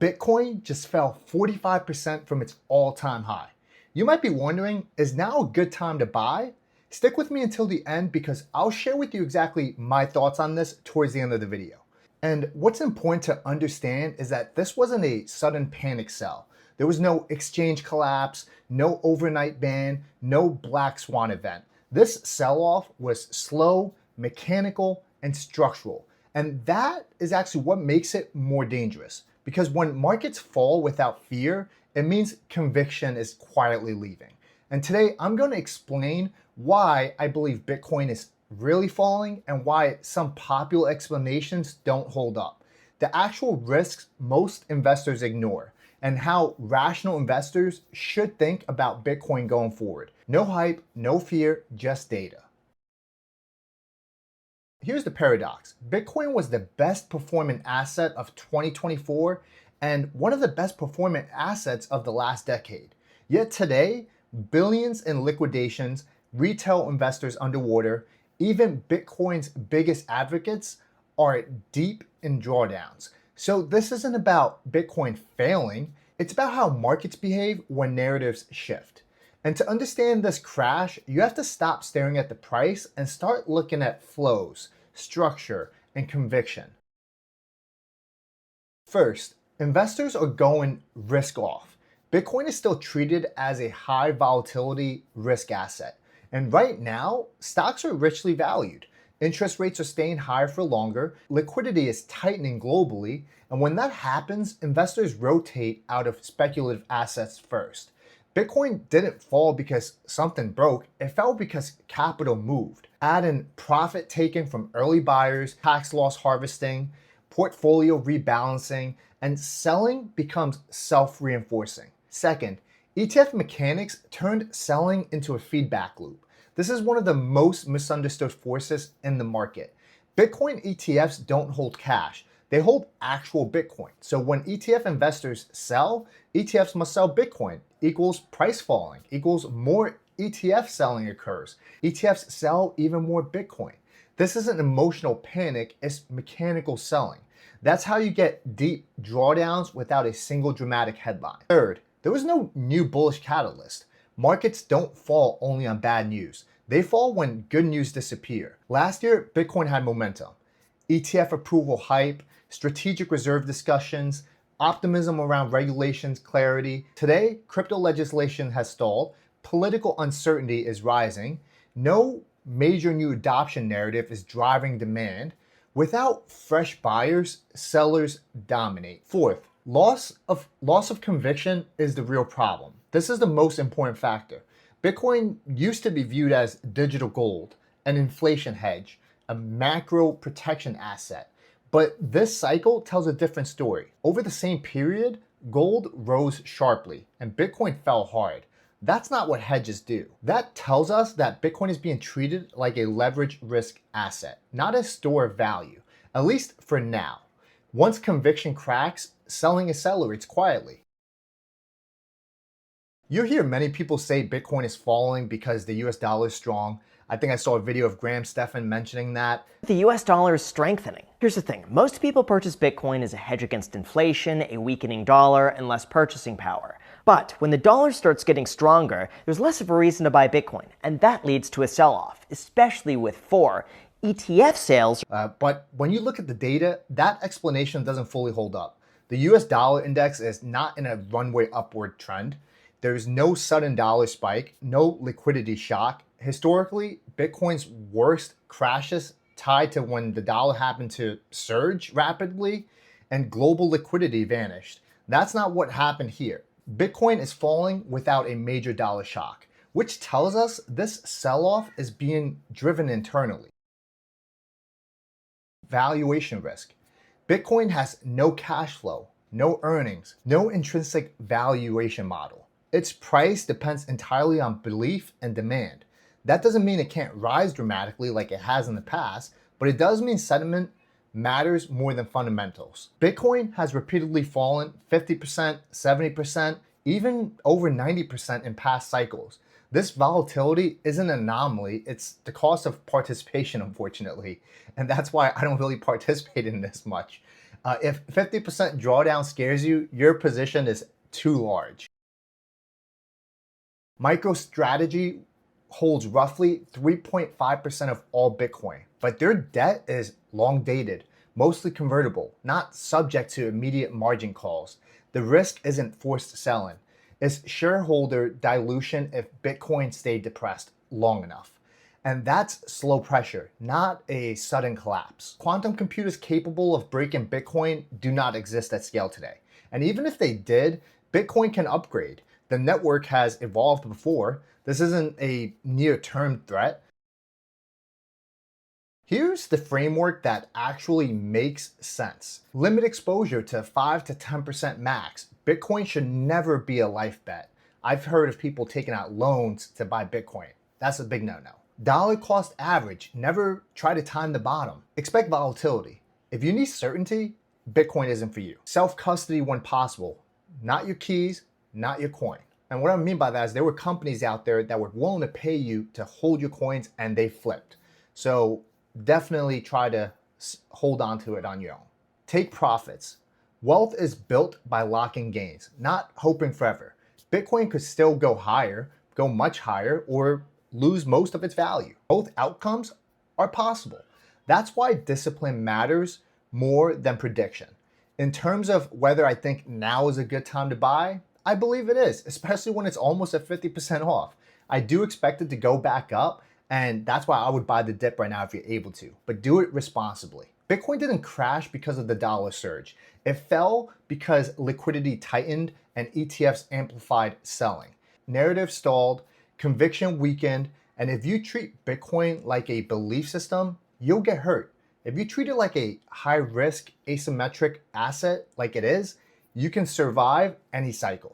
Bitcoin just fell 45% from its all-time high. You might be wondering, is now a good time to buy? Stick with me until the end because I'll share with you exactly my thoughts on this towards the end of the video. And what's important to understand is that this wasn't a sudden panic sell. There was no exchange collapse, no overnight ban, no black swan event. This sell-off was slow, mechanical, and structural. And that is actually what makes it more dangerous. Because when markets fall without fear, it means conviction is quietly leaving. And today I'm going to explain why I believe Bitcoin is really falling and why some popular explanations don't hold up. The actual risks most investors ignore and how rational investors should think about Bitcoin going forward. No hype, no fear, just data. Here's the paradox. Bitcoin was the best performing asset of 2024 and one of the best performing assets of the last decade. Yet today, billions in liquidations, retail investors underwater, even Bitcoin's biggest advocates are deep in drawdowns. So this isn't about Bitcoin failing, it's about how markets behave when narratives shift. And to understand this crash, you have to stop staring at the price and start looking at flows, structure, and conviction. First, investors are going risk off. Bitcoin is still treated as a high volatility risk asset. And right now, stocks are richly valued. Interest rates are staying higher for longer, liquidity is tightening globally, and when that happens, investors rotate out of speculative assets first. Bitcoin didn't fall because something broke, it fell because capital moved. Add in profit taken from early buyers, tax loss harvesting, portfolio rebalancing, and selling becomes self-reinforcing. Second, ETF mechanics turned selling into a feedback loop. This is one of the most misunderstood forces in the market. Bitcoin ETFs don't hold cash. They hold actual Bitcoin. So when ETF investors sell, ETFs must sell Bitcoin, equals price falling, equals more ETF selling occurs. ETFs sell even more Bitcoin. This isn't emotional panic, it's mechanical selling. That's how you get deep drawdowns without a single dramatic headline. Third, there was no new bullish catalyst. Markets don't fall only on bad news. They fall when good news disappear. Last year, Bitcoin had momentum. ETF approval hype, strategic reserve discussions, optimism around regulations clarity. Today, crypto legislation has stalled, political uncertainty is rising, no major new adoption narrative is driving demand. Without fresh buyers, sellers dominate. Fourth, loss of conviction is the real problem. This is the most important factor. Bitcoin used to be viewed as digital gold, an inflation hedge, a macro protection asset. But this cycle tells a different story. Over the same period, gold rose sharply and Bitcoin fell hard. That's not what hedges do. That tells us that Bitcoin is being treated like a leverage risk asset, not a store of value, at least for now. Once conviction cracks, selling accelerates quietly. You hear many people say Bitcoin is falling because the US dollar is strong. I think I saw a video of Graham Stephan mentioning that. The US dollar is strengthening. Here's the thing, most people purchase Bitcoin as a hedge against inflation, a weakening dollar, and less purchasing power. But when the dollar starts getting stronger, there's less of a reason to buy Bitcoin, and that leads to a sell-off, especially with ETF sales. But when you look at the data, that explanation doesn't fully hold up. The US dollar index is not in a runway upward trend. There's no sudden dollar spike, no liquidity shock. Historically, Bitcoin's worst crashes tied to when the dollar happened to surge rapidly and global liquidity vanished. That's not what happened here. Bitcoin is falling without a major dollar shock, which tells us this sell-off is being driven internally. Valuation risk. Bitcoin has no cash flow, no earnings, no intrinsic valuation model. Its price depends entirely on belief and demand. That doesn't mean it can't rise dramatically like it has in the past, but it does mean sentiment matters more than fundamentals. Bitcoin has repeatedly fallen 50%, 70%, even over 90% in past cycles. This volatility isn't an anomaly, it's the cost of participation, unfortunately. And that's why I don't really participate in this much. If 50% drawdown scares you, your position is too large. MicroStrategy holds roughly 3.5% of all Bitcoin, but their debt is long dated, mostly convertible, not subject to immediate margin calls. The risk isn't forced selling, it's shareholder dilution if Bitcoin stayed depressed long enough. And that's slow pressure, not a sudden collapse. Quantum computers capable of breaking Bitcoin do not exist at scale today. And even if they did, Bitcoin can upgrade. The network has evolved before. This isn't a near-term threat. Here's the framework that actually makes sense. Limit exposure to 5 to 10% max. Bitcoin should never be a life bet. I've heard of people taking out loans to buy Bitcoin. That's a big no-no. Dollar cost average. Never try to time the bottom. Expect volatility. If you need certainty, Bitcoin isn't for you. Self-custody when possible. Not your keys, not your coin. And what I mean by that is there were companies out there that were willing to pay you to hold your coins and they flipped. So definitely try to hold on to it on your own. Take profits. Wealth is built by locking gains, not hoping forever. Bitcoin could still go higher, go much higher, or lose most of its value. Both outcomes are possible. That's why discipline matters more than prediction. In terms of whether I think now is a good time to buy, I believe it is, especially when it's almost at 50% off. I do expect it to go back up, and that's why I would buy the dip right now if you're able to, but do it responsibly. Bitcoin didn't crash because of the dollar surge. It fell because liquidity tightened and ETFs amplified selling. Narrative stalled, conviction weakened, and if you treat Bitcoin like a belief system, you'll get hurt. If you treat it like a high risk asymmetric asset like it is, you can survive any cycle.